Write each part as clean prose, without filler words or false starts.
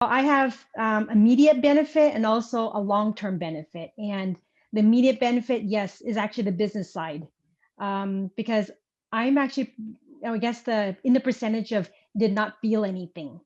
I have immediate benefit and also a long-term benefit. And the immediate benefit, yes, is actually the business side, because I'm actually, I guess the in the percentage of did not feel anything.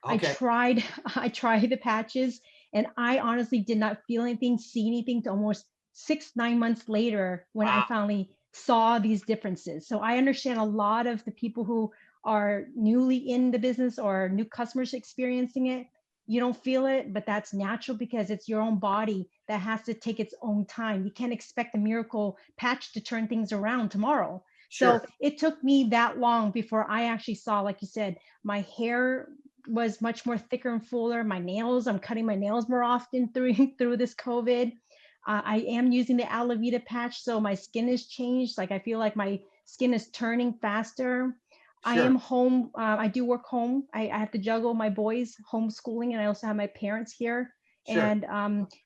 I Okay. tried, I tried the patches, and I honestly did not feel anything, see anything to almost 6, 9 months later when I Wow. finally saw these differences. So I understand a lot of the people who are newly in the business or new customers experiencing it. You don't feel it, but that's natural because it's your own body that has to take its own time. You can't expect a miracle patch to turn things around tomorrow. So Sure. it took me that long before I actually saw, like you said, my hair was much more thicker and fuller. My nails, I'm cutting my nails more often through through this COVID. I am using the aloe vera patch, so my skin has changed. Like I feel like my skin is turning faster. I am Sure. home. I do work home. I have to juggle my boys homeschooling, and I also have my parents here. Sure. And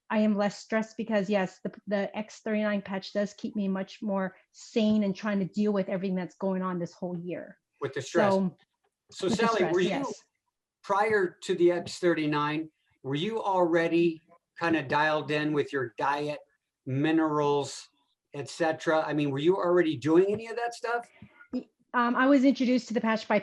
I am less stressed because yes, the X39 patch does keep me much more sane and trying to deal with everything that's going on this whole year. With the stress. So So with the Sally, were stress, you yes. prior to the X39, were you already kind of dialed in with your diet, minerals, etc.? I mean, were you already doing any of that stuff? I was introduced to the patch by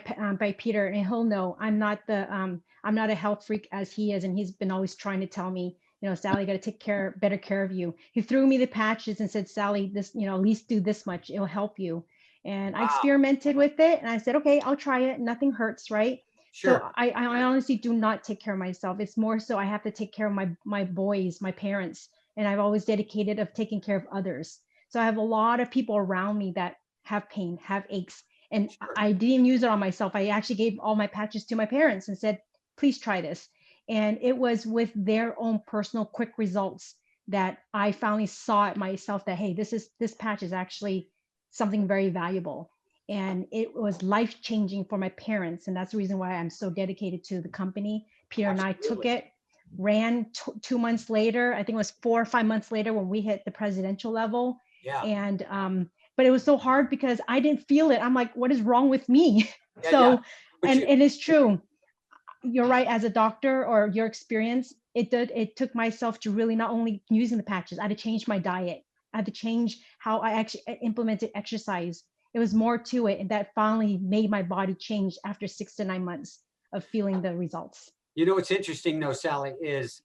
Peter, and he'll know I'm not a health freak as he is, and he's been always trying to tell me, Sally, you got to take better care of you. He threw me the patches and said, Sally, this, at least do this much, it'll help you. And I Wow. experimented with it, and I said, okay, I'll try it. Nothing hurts, right? So Sure. I honestly do not take care of myself. It's more so I have to take care of my boys, my parents, and I've always dedicated of taking care of others. So I have a lot of people around me that have pain, have aches, and Sure. I didn't use it on myself. I actually gave all my patches to my parents and said, please try this. And it was with their own personal quick results that I finally saw it myself that, hey, this patch is actually something very valuable. And it was life changing for my parents. And that's the reason why I'm so dedicated to the company. Peter and I took Absolutely. it, ran 2 months later. I think it was 4 or 5 months later when we hit the presidential level. Yeah. And but it was so hard because I didn't feel it. I'm like, what is wrong with me? Yeah. Yeah. So, But and you, it is true. You're right. As a doctor or your experience, it took myself to really not only using the patches, I had to change my diet. I had to change how I actually implemented exercise. It was more to it. And that finally made my body change after 6 to 9 months of feeling the results. what's interesting though, Sally, is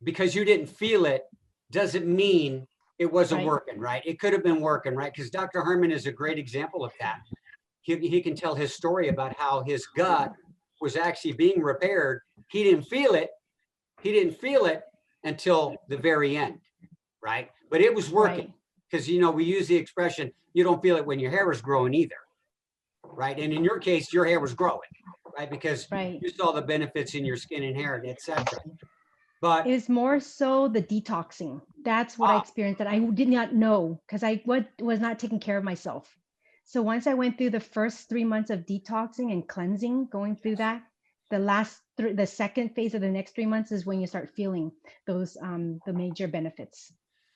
because you didn't feel it doesn't mean it wasn't Right. working, right? It could have been working, right? Because Dr. Herman is a great example of that. He can tell his story about how his gut was actually being repaired. He didn't feel it. He didn't feel it until the very end, right? But it was working Right. because, we use the expression, you don't feel it when your hair is growing either, right? And in your case, your hair was growing, right? Because Right. you saw the benefits in your skin and hair, etc. But, It is more so the detoxing. That's what I experienced that I did not know because I was not taking care of myself. So once I went through the first 3 months of detoxing and cleansing, going through yes, that, the second phase of the next 3 months is when you start feeling those the major benefits.